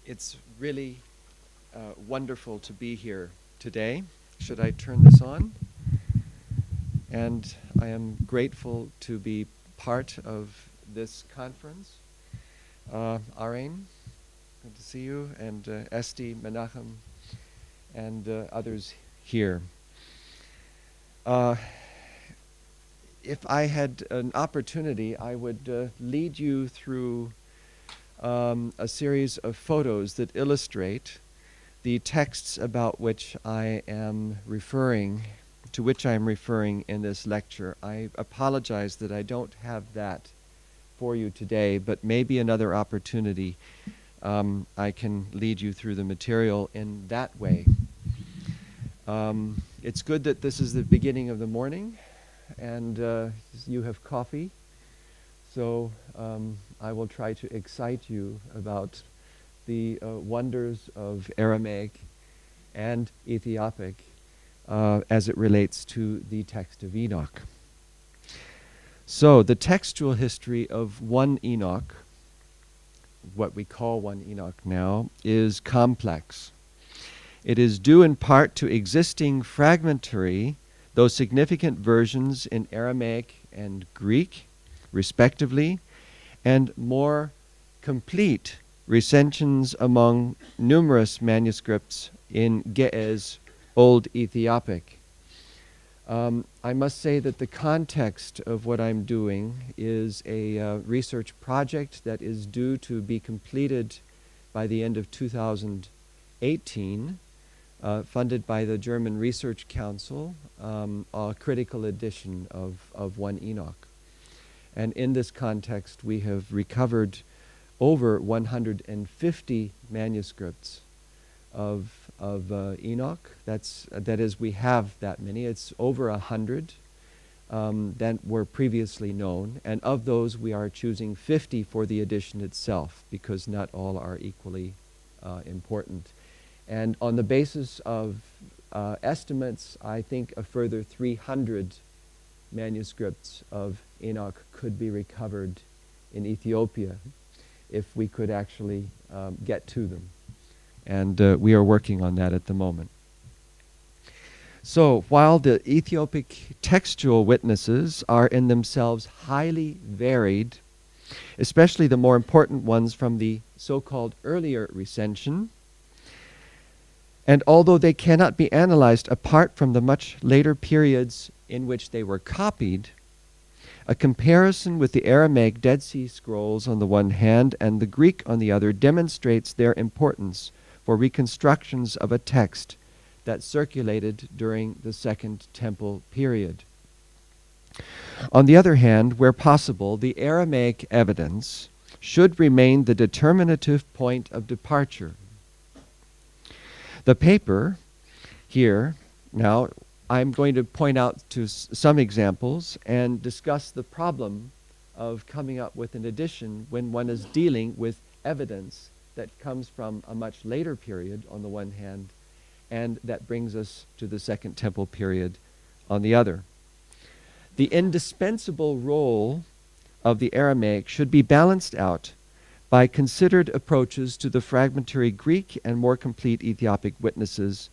It's really wonderful to be here today. Should I turn this on? And I am grateful to be part of this conference. Loren, good to see you, and Esti, Menachem, and others here. If I had an opportunity, I would lead you through a series of photos that illustrate the texts about which I am referring, to which I am referring in this lecture. I apologize that I don't have that for you today, but maybe another opportunity I can lead you through the material in that way. It's good that this is the beginning of the morning and you have coffee. So I will try to excite you about the wonders of Aramaic and Ethiopic as it relates to the text of Enoch. So the textual history of 1 Enoch, what we call 1 Enoch now, is complex. It is due in part to existing fragmentary, though significant versions in Aramaic and Greek, respectively, and more complete recensions among numerous manuscripts in Ge'ez, Old Ethiopic. I must say that the context of what I'm doing is a research project that is due to be completed by the end of 2018, funded by the German Research Council, a critical edition of 1 Enoch. And in this context, we have recovered over 150 manuscripts of Enoch. That is, we have that many. It's over 100 that were previously known, and of those, we are choosing 50 for the edition itself, because not all are equally important. And on the basis of estimates, I think a further 300 manuscripts of Enoch could be recovered in Ethiopia if we could actually get to them. And we are working on that at the moment. So while the Ethiopic textual witnesses are in themselves highly varied, especially the more important ones from the so-called earlier recension, and although they cannot be analyzed apart from the much later periods in which they were copied, a comparison with the Aramaic Dead Sea Scrolls on the one hand and the Greek on the other demonstrates their importance for reconstructions of a text that circulated during the Second Temple period. On the other hand, where possible, the Aramaic evidence should remain the determinative point of departure. The paper here, now, I'm going to point out to some examples and discuss the problem of coming up with an edition when one is dealing with evidence that comes from a much later period on the one hand, and that brings us to the Second Temple period on the other. The indispensable role of the Aramaic should be balanced out by considered approaches to the fragmentary Greek and more complete Ethiopic witnesses,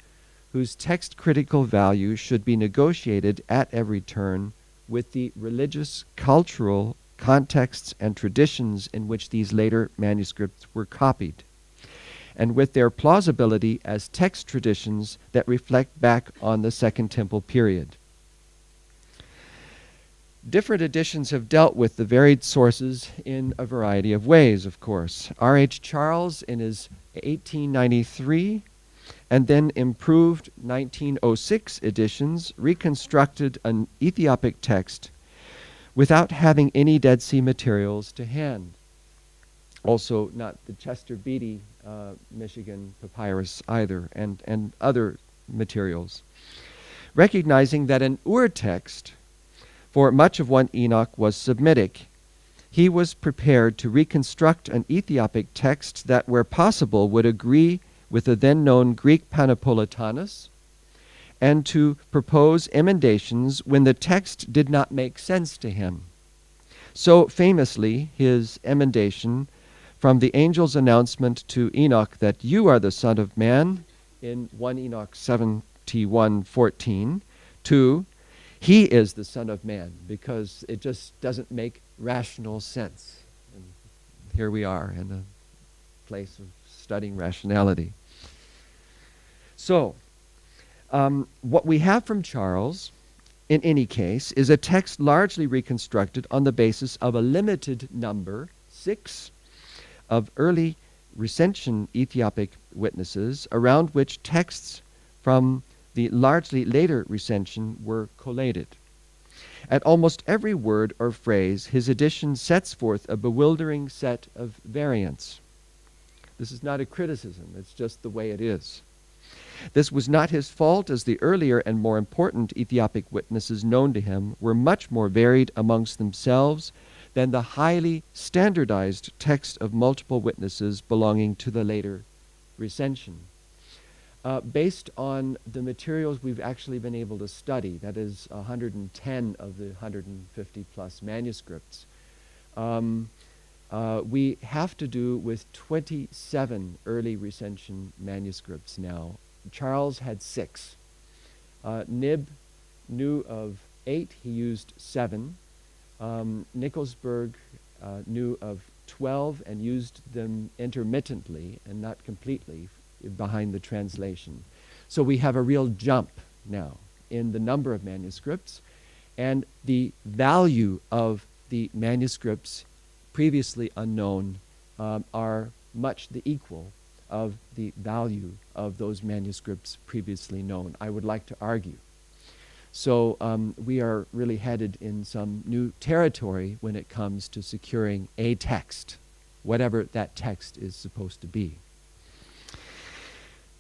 whose text critical value should be negotiated at every turn with the religious, cultural contexts and traditions in which these later manuscripts were copied, and with their plausibility as text traditions that reflect back on the Second Temple period. Different editions have dealt with the varied sources in a variety of ways, of course. R.H. Charles, in his 1893 and then improved 1906 editions, reconstructed an Ethiopic text without having any Dead Sea materials to hand. Also, not the Chester Beatty, Michigan papyrus either, and other materials. Recognizing that an Ur text for much of 1 Enoch was Semitic, he was prepared to reconstruct an Ethiopic text that, where possible, would agree with the then-known Greek Panapolitanus, and to propose emendations when the text did not make sense to him. So famously, his emendation from the angel's announcement to Enoch that you are the Son of Man in 1 Enoch 71:14 to he is the Son of Man, because it just doesn't make rational sense. And here we are in a place of studying rationality. So, what we have from Charles, in any case, is a text largely reconstructed on the basis of a limited number, 6, of early recension Ethiopic witnesses, around which texts from the largely later recension were collated. At almost every word or phrase, his edition sets forth a bewildering set of variants. This is not a criticism, it's just the way it is. This was not his fault, as the earlier and more important Ethiopic witnesses known to him were much more varied amongst themselves than the highly standardized text of multiple witnesses belonging to the later recension. Based on the materials we've actually been able to study, that is 110 of the 150 plus manuscripts, we have to do with 27 early recension manuscripts now. Charles had 6. Nib knew of 8, he used 7. Nickelsburg knew of 12 and used them intermittently and not completely behind the translation. So we have a real jump now in the number of manuscripts, and the value of the manuscripts previously unknown are much the equal of the value of those manuscripts previously known, I would like to argue. So we are really headed in some new territory when it comes to securing a text, whatever that text is supposed to be.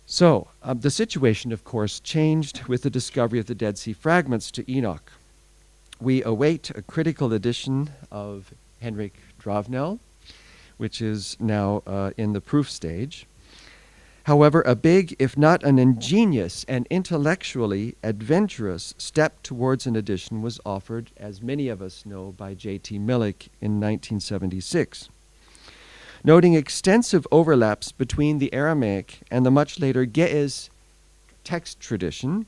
So the situation, of course, changed with the discovery of the Dead Sea fragments to Enoch. We await a critical edition of Henrik Dravnel, which is now in the proof stage. However, a big, if not an ingenious and intellectually adventurous step towards an edition was offered, as many of us know, by J.T. Millick in 1976. Noting extensive overlaps between the Aramaic and the much later Ge'ez text tradition,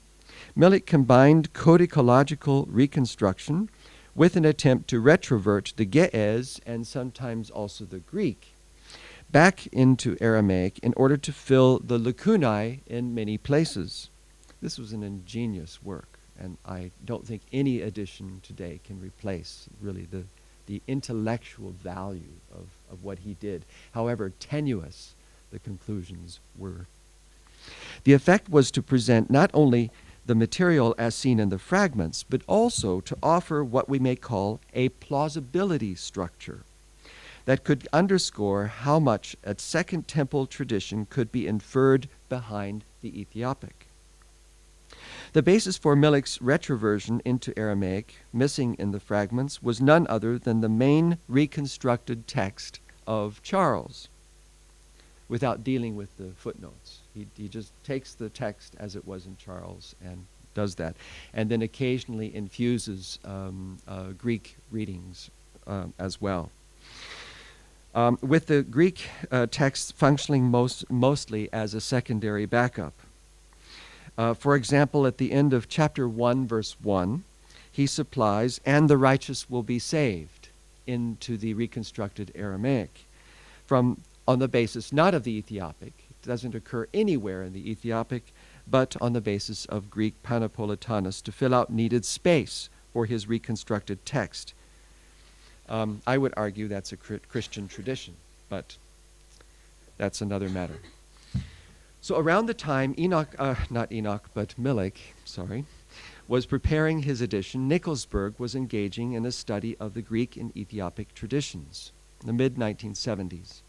Millick combined codicological reconstruction with an attempt to retrovert the Ge'ez and sometimes also the Greek back into Aramaic in order to fill the lacunae in many places. This was an ingenious work, and I don't think any edition today can replace really the intellectual value of what he did, however tenuous the conclusions were. The effect was to present not only the material as seen in the fragments, but also to offer what we may call a plausibility structure that could underscore how much a Second Temple tradition could be inferred behind the Ethiopic. The basis for Millick's retroversion into Aramaic, missing in the fragments, was none other than the main reconstructed text of Charles, without dealing with the footnotes. He just takes the text as it was in Charles and does that, and then occasionally infuses Greek readings as well. With the Greek text functioning mostly as a secondary backup. For example, at the end of chapter 1, verse 1, he supplies, and the righteous will be saved, into the reconstructed Aramaic, on the basis not of the Ethiopic. It doesn't occur anywhere in the Ethiopic, but on the basis of Greek Panapolitanus to fill out needed space for his reconstructed text. I would argue that's a Christian tradition, but that's another matter. So around the time Millick, was preparing his edition, Nickelsburg was engaging in a study of the Greek and Ethiopic traditions in the mid-1970s.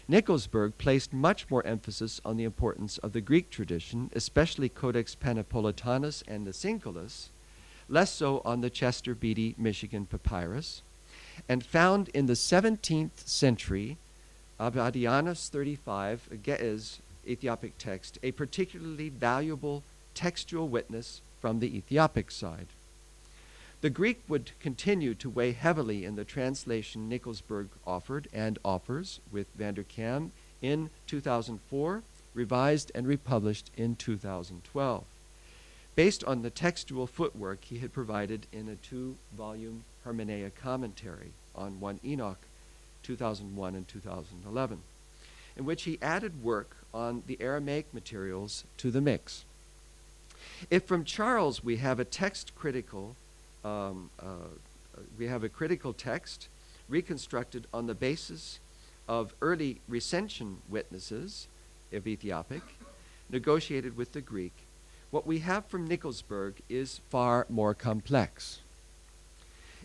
Nickelsburg placed much more emphasis on the importance of the Greek tradition, especially Codex Panapolitanus and the Syncolas, less so on the Chester Beatty, Michigan papyrus, and found in the 17th century Abadianus 35, a Ge'ez Ethiopic text, a particularly valuable textual witness from the Ethiopic side. The Greek would continue to weigh heavily in the translation Nicolsburg offered and offers with van der Kam in 2004, revised and republished in 2012, based on the textual footwork he had provided in a 2-volume Hermeneia commentary on 1 Enoch, 2001 and 2011, in which he added work on the Aramaic materials to the mix. If from Charles we have a critical text reconstructed on the basis of early recension witnesses of Ethiopic, negotiated with the Greek, what we have from Nicolsburg is far more complex.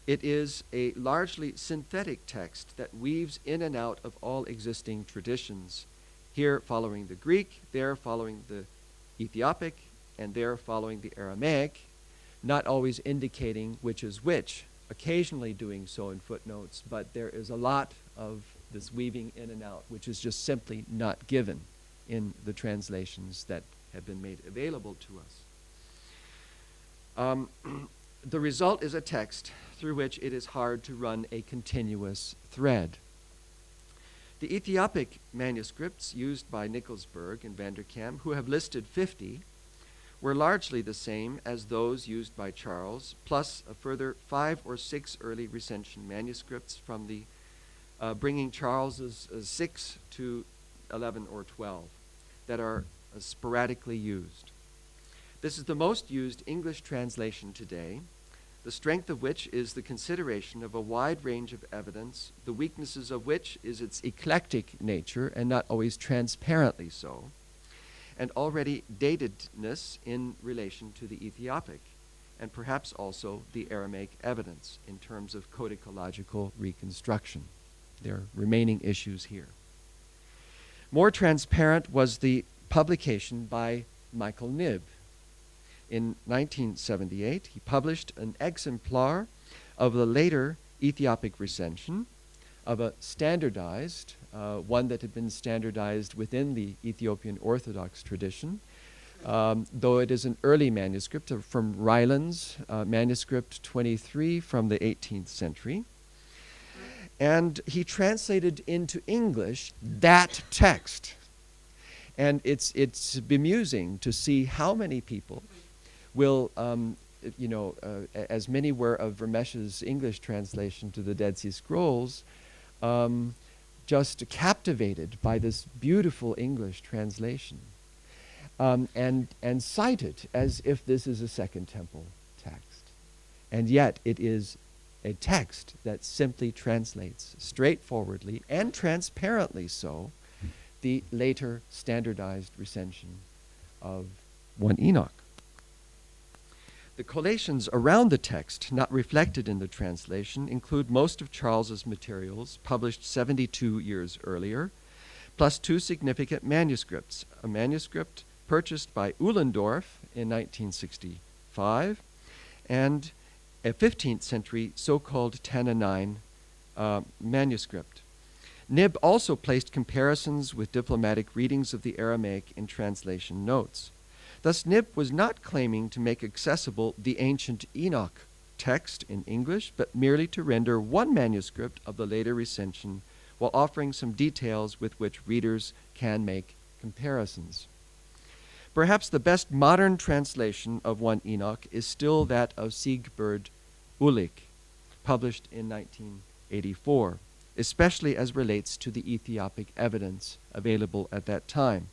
It is a largely synthetic text that weaves in and out of all existing traditions, here following the Greek, there following the Ethiopic, and there following the Aramaic, not always indicating which is which, occasionally doing so in footnotes, but there is a lot of this weaving in and out, which is just simply not given in the translations that have been made available to us. The result is a text through which it is hard to run a continuous thread. The Ethiopic manuscripts used by Nicolsburg and van der Kam, who have listed 50, were largely the same as those used by Charles, plus a further 5 or 6 early recension manuscripts from the bringing Charles's 6 to 11 or 12 that are sporadically used. This is the most used English translation today, the strength of which is the consideration of a wide range of evidence, the weaknesses of which is its eclectic nature and not always transparently so, and already datedness in relation to the Ethiopic, and perhaps also the Aramaic evidence in terms of codicological reconstruction. There are remaining issues here. More transparent was the publication by Michael Knibb. In 1978, he published an exemplar of the later Ethiopic recension of a standardized, one that had been standardized within the Ethiopian Orthodox tradition, though it is an early manuscript from Ryland's manuscript 23 from the 18th century. And he translated into English that text. And it's bemusing to see how many people will, as many were of Vermesh's English translation to the Dead Sea Scrolls, just captivated by this beautiful English translation, and cite it as if this is a Second Temple text. And yet it is a text that simply translates straightforwardly and transparently so the later standardized recension of 1 Enoch. The collations around the text not reflected in the translation include most of Charles's materials published 72 years earlier, plus 2 significant manuscripts, a manuscript purchased by Uhlendorf in 1965 and a 15th century so-called Tananine manuscript. Knibb also placed comparisons with diplomatic readings of the Aramaic in translation notes. Thus, Knibb was not claiming to make accessible the ancient Enoch text in English, but merely to render one manuscript of the later recension while offering some details with which readers can make comparisons. Perhaps the best modern translation of 1 Enoch is still that of Siegbert Ulich, published in 1984, especially as relates to the Ethiopic evidence available at that time.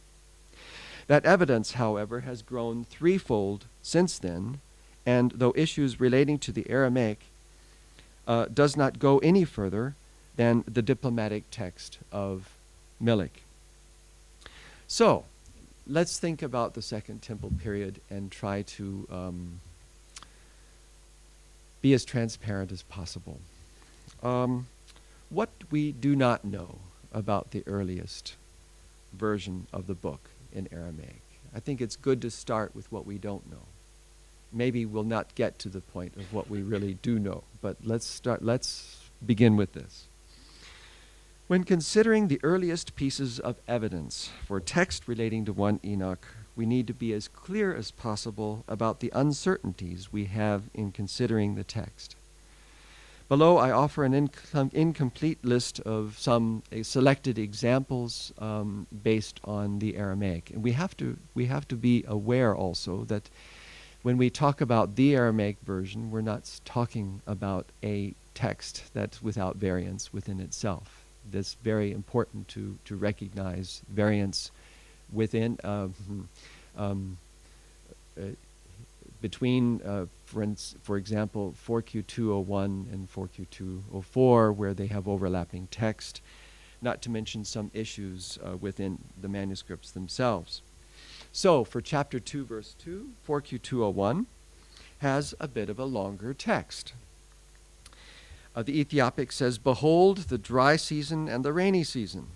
That evidence, however, has grown threefold since then, and though issues relating to the Aramaic does not go any further than the diplomatic text of Milik. So, let's think about the Second Temple period and try to be as transparent as possible. What we do not know about the earliest version of the book in Aramaic. I think it's good to start with what we don't know. Maybe we'll not get to the point of what we really do know, but let's begin with this. When considering the earliest pieces of evidence for text relating to 1 Enoch, we need to be as clear as possible about the uncertainties we have in considering the text. Below, I offer an incomplete list of some selected examples based on the Aramaic. And we have to be aware also that when we talk about the Aramaic version, we're not talking about a text that's without variance within itself. That's very important to recognize variance within between, for example, 4Q201 and 4Q204, where they have overlapping text, not to mention some issues within the manuscripts themselves. So, for chapter 2, verse 2, 4Q201 has a bit of a longer text. The Ethiopic says, "Behold the dry season and the rainy season."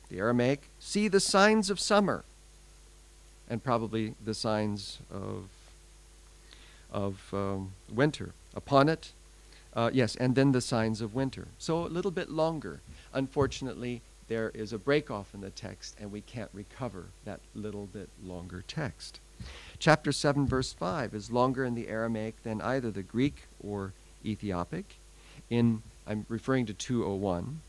The Aramaic, "See the signs of summer," and probably the signs of winter upon it. Yes, and then the signs of winter. So a little bit longer. Unfortunately, there is a break-off in the text, and we can't recover that little bit longer text. Chapter 7, verse 5 is longer in the Aramaic than either the Greek or Ethiopic. I'm referring to 201.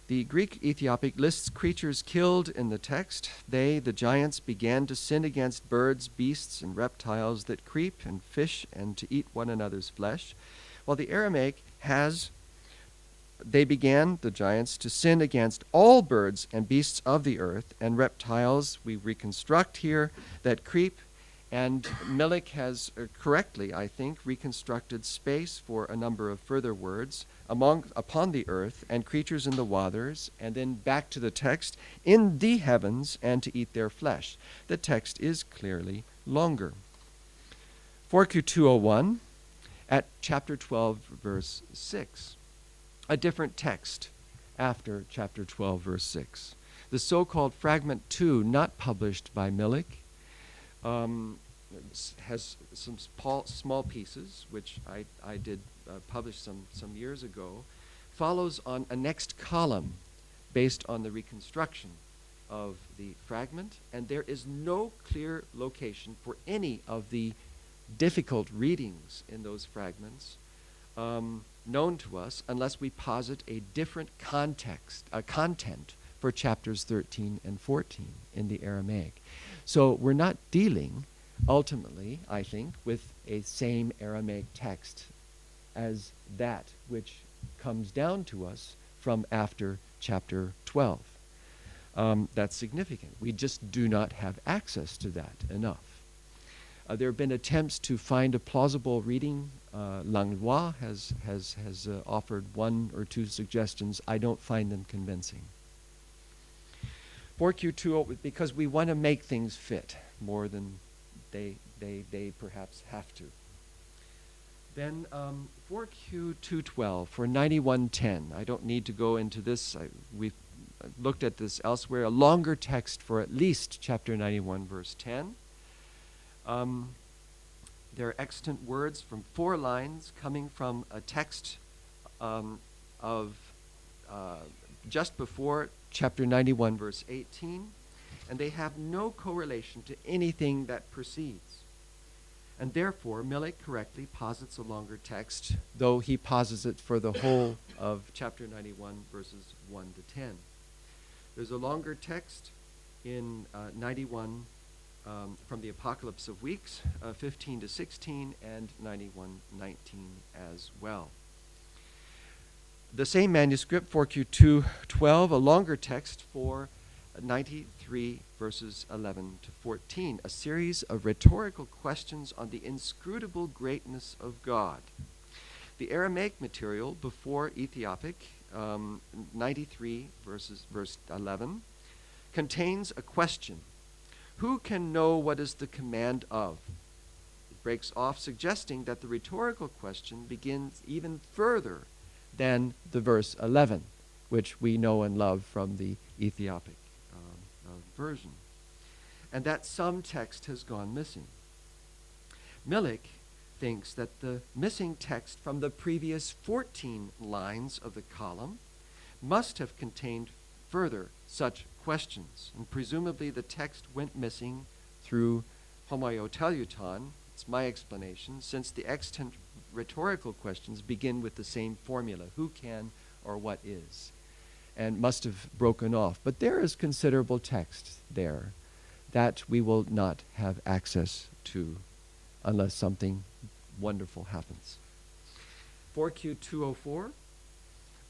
The Greek Ethiopic lists creatures killed in the text. They, the giants, began to sin against birds, beasts, and reptiles that creep and fish and to eat one another's flesh. While the Aramaic they began, the giants, to sin against all birds and beasts of the earth and reptiles. We reconstruct here that creep. And Milik has correctly, I think, reconstructed space for a number of further words upon the earth and creatures in the waters, and then back to the text, in the heavens and to eat their flesh. The text is clearly longer. 4Q201 at chapter 12, verse 6. A different text after chapter 12, verse 6. The so-called fragment 2, not published by Milik, has some small pieces, which I did publish some years ago, follows on a next column based on the reconstruction of the fragment, and there is no clear location for any of the difficult readings in those fragments known to us unless we posit a different content for chapters 13 and 14 in the Aramaic. So we're not dealing ultimately, I think, with a same Aramaic text as that which comes down to us from after chapter 12. That's significant. We just do not have access to that enough. There have been attempts to find a plausible reading. Langlois has offered one or two suggestions. I don't find them convincing. 4Q2, because we want to make things fit more than they perhaps have to. Then 4Q212 for 9110. I don't need to go into this. We've looked at this elsewhere. A longer text for at least chapter 91, verse 10. There are extant words from 4 lines coming from a text of just before chapter 91, verse 18. And they have no correlation to anything that precedes. And therefore, Milik correctly posits a longer text, though he posits it for the whole of chapter 91, verses 1 to 10. There's a longer text in 91 from the Apocalypse of Weeks, 15 to 16, and 91:19 as well. The same manuscript, 4Q212, a longer text for 93 verses 11 to 14, a series of rhetorical questions on the inscrutable greatness of God. The Aramaic material before Ethiopic, 93 verse 11, contains a question: who can know what is the command of? It breaks off, suggesting that the rhetorical question begins even further than the verse 11, which we know and love from the Ethiopic version, and that some text has gone missing. Milik thinks that the missing text from the previous 14 lines of the column must have contained further such questions. And presumably the text went missing through homoioteliuton, it's my explanation, since the extant rhetorical questions begin with the same formula, who can or what is, and must have broken off. But there is considerable text there that we will not have access to unless something wonderful happens. 4Q204,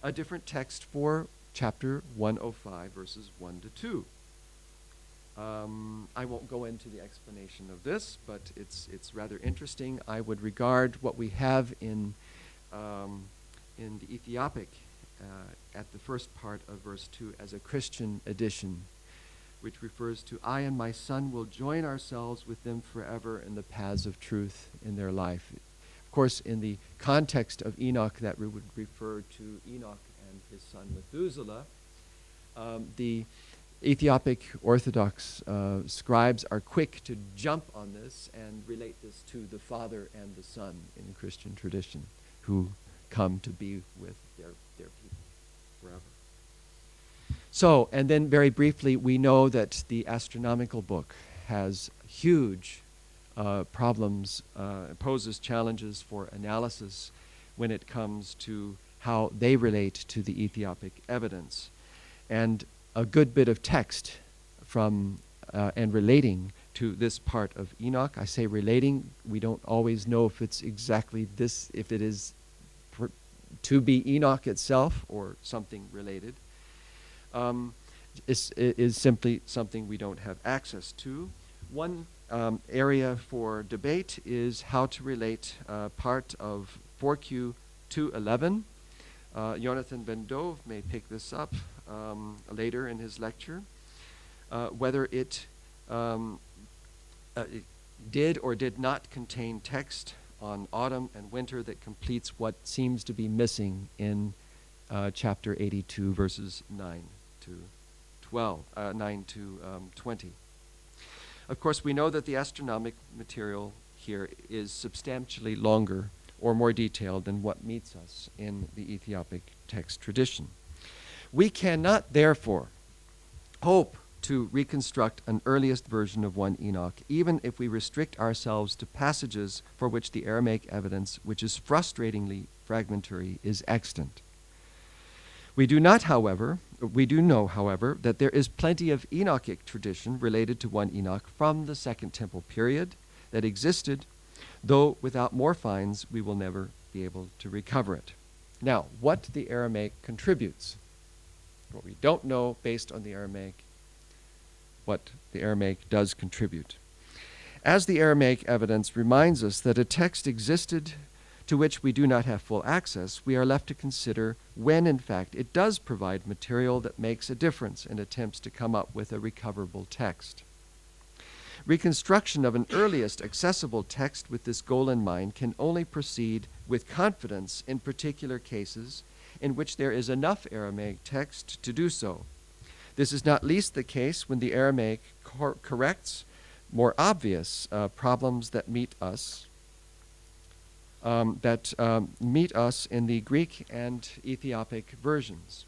a different text for chapter 105, verses 1 to 2. I won't go into the explanation of this, but it's rather interesting. I would regard what we have in the Ethiopic at the first part of verse 2 as a Christian edition, which refers to, I and my son will join ourselves with them forever in the paths of truth in their life. Of course, in the context of Enoch, that would refer to Enoch and his son Methuselah. The Ethiopic Orthodox scribes are quick to jump on this and relate this to the Father and the Son in the Christian tradition, who come to be with their people forever. So, and then very briefly, we know that the astronomical book has huge problems, poses challenges for analysis when it comes to how they relate to the Ethiopic evidence. And a good bit of text from and relating to this part of Enoch. I say relating, we don't always know if it's exactly this, if it is to be Enoch itself or something related. Is simply something we don't have access to. One area for debate is how to relate part of 4Q211. Jonathan Ben Dov may pick this up later in his lecture, whether it did or did not contain text on autumn and winter that completes what seems to be missing in chapter 82, verses 9 to 20. Of course, we know that the astronomic material here is substantially longer or more detailed than what meets us in the Ethiopic text tradition. We cannot, therefore, hope to reconstruct an earliest version of 1 Enoch, even if we restrict ourselves to passages for which the Aramaic evidence, which is frustratingly fragmentary, is extant. We do know, however, that there is plenty of Enochic tradition related to 1 Enoch from the Second Temple period that existed, though without more finds we will never be able to recover it. Now, what the Aramaic contributes. What we don't know based on the Aramaic, what the Aramaic does contribute. As the Aramaic evidence reminds us that a text existed to which we do not have full access, we are left to consider when, in fact, it does provide material that makes a difference in attempts to come up with a recoverable text. Reconstruction of an earliest accessible text with this goal in mind can only proceed with confidence in particular cases in which there is enough Aramaic text to do so. This is not least the case when the Aramaic corrects more obvious problems that meet us in the Greek and Ethiopic versions.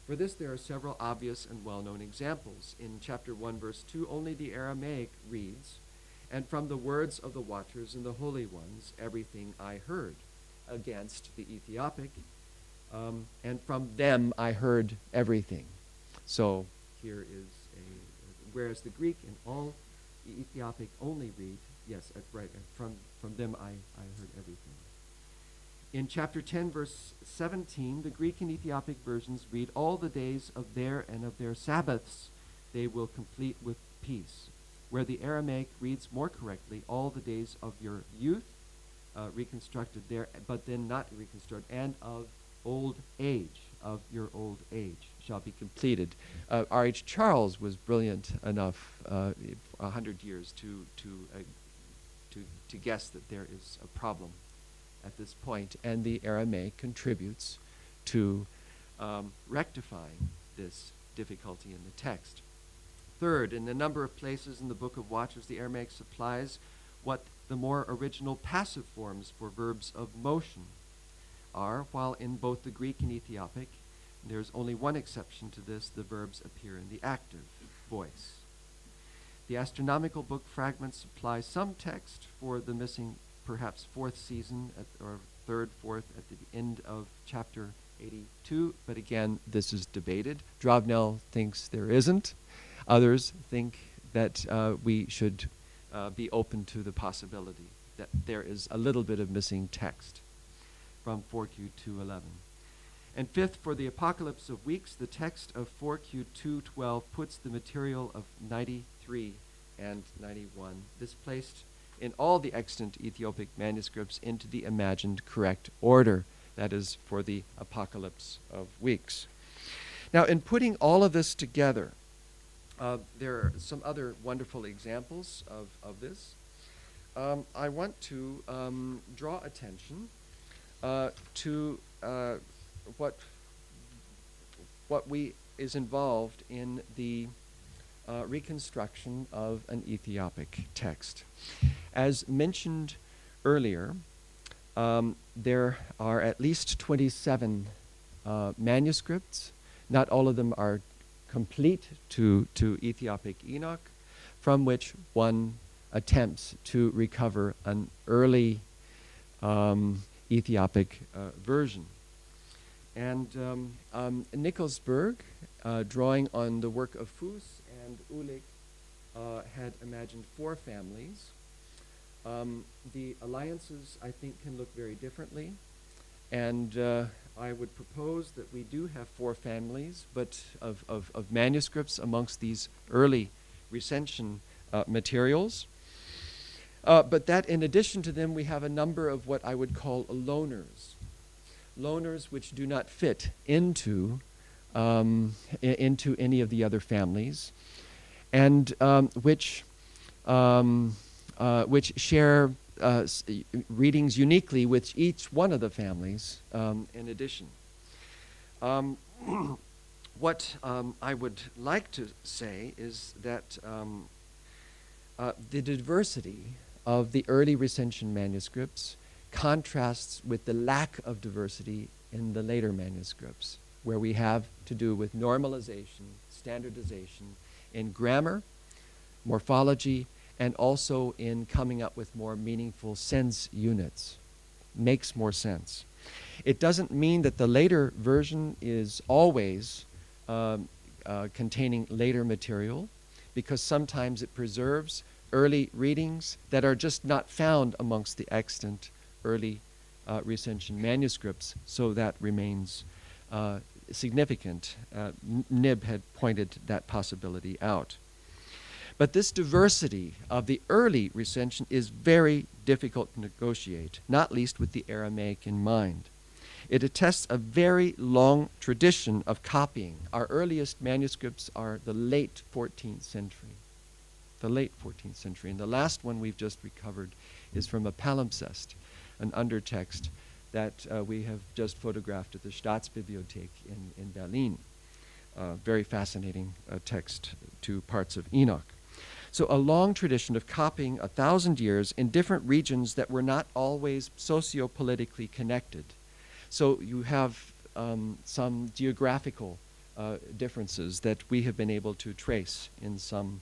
For this, there are several obvious and well-known examples. In chapter 1, verse 2, only the Aramaic reads, and from the words of the watchers and the holy ones, everything I heard, against the Ethiopic, and from them I heard everything. So here is whereas the Greek and all the Ethiopic only read, yes, right, and from them I heard everything. In chapter 10, verse 17, the Greek and Ethiopic versions read, all the days of their and of their Sabbaths they will complete with peace, where the Aramaic reads more correctly, all the days of your youth, reconstructed there, but then not reconstructed, and of old age, of your old age shall be completed. R.H. Charles was brilliant enough 100 years to guess that there is a problem at this point, and the Aramaic contributes to rectifying this difficulty in the text. Third, in a number of places in the Book of Watchers, the Aramaic supplies what the more original passive forms for verbs of motion are, while in both the Greek and Ethiopic, There's only one exception to this: the verbs appear in the active voice. The astronomical book fragments supply some text for the missing, perhaps fourth season, or third, fourth, at the end of chapter 82, but again, this is debated. Dravnel thinks there isn't. Others think that we should be open to the possibility that there is a little bit of missing text from 4Q 211. And fifth, for the Apocalypse of Weeks, the text of 4Q 212 puts the material of 93 and 91, displaced in all the extant Ethiopic manuscripts into the imagined correct order. That is for the Apocalypse of Weeks. Now, in putting all of this together, there are some other wonderful examples of this. I want to draw attention to what is involved in the reconstruction of an Ethiopic text. As mentioned earlier, there are at least 27 manuscripts. Not all of them are complete to Ethiopic Enoch, from which one attempts to recover an early Ethiopic version. And Nikolsburg, drawing on the work of Fus and Ulik, had imagined 4 families. The alliances, I think, can look very differently. And I would propose that we do have 4 families, but of manuscripts amongst these early recension materials. But that in addition to them, we have a number of what I would call loners. Loners which do not fit into any of the other families, and which share readings uniquely with each one of the families in addition. What I would like to say is that the diversity of the early recension manuscripts contrasts with the lack of diversity in the later manuscripts, where we have to do with normalization, standardization in grammar, morphology, and also in coming up with more meaningful sense units. Makes more sense. It doesn't mean that the later version is always containing later material, because sometimes it preserves early readings that are just not found amongst the extant early recension manuscripts, so that remains significant. Nib had pointed that possibility out. But this diversity of the early recension is very difficult to negotiate, not least with the Aramaic in mind. It attests a very long tradition of copying. Our earliest manuscripts are the late 14th century. The late 14th century. And the last one we've just recovered is from a palimpsest, an undertext that we have just photographed at the Staatsbibliothek in Berlin. Very fascinating text to parts of Enoch. So a long tradition of copying 1,000 years in different regions that were not always socio-politically connected. So you have some geographical differences that we have been able to trace in some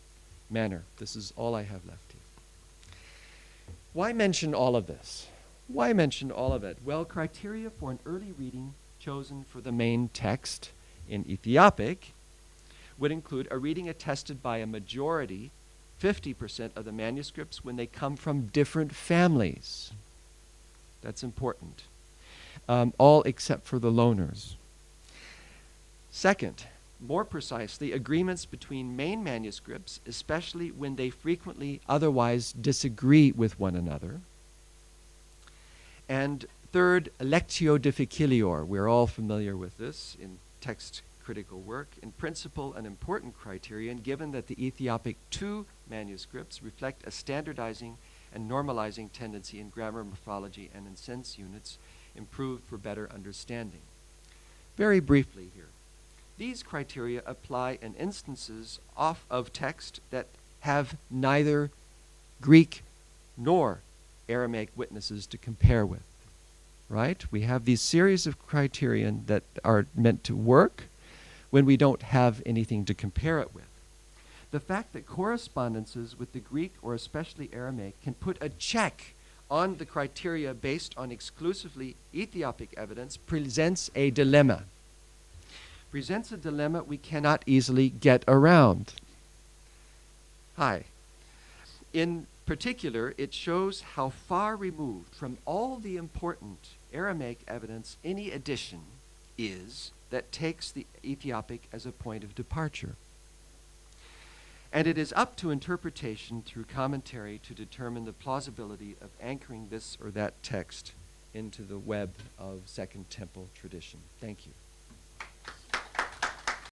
manner. This is all I have left here. Why mention all of this? Why mention all of it? Well, criteria for an early reading chosen for the main text in Ethiopic would include a reading attested by a majority, 50% of the manuscripts, when they come from different families. That's important. All except for the loners. Second, more precisely, agreements between main manuscripts, especially when they frequently otherwise disagree with one another. And third, lectio difficilior. We're all familiar with this in text critical work. In principle, an important criterion, given that the Ethiopic II manuscripts reflect a standardizing and normalizing tendency in grammar, morphology, and in sense units, improved for better understanding. Very briefly here, these criteria apply in instances of text that have neither Greek nor Aramaic witnesses to compare with. right? We have these series of criterion that are meant to work when we don't have anything to compare it with. The fact that correspondences with the Greek or especially Aramaic can put a check on the criteria based on exclusively Ethiopic evidence presents a dilemma. Presents a dilemma we cannot easily get around. Hi. In particular, it shows how far removed from all the important Aramaic evidence any edition is that takes the Ethiopic as a point of departure. And it is up to interpretation through commentary to determine the plausibility of anchoring this or that text into the web of Second Temple tradition. Thank you.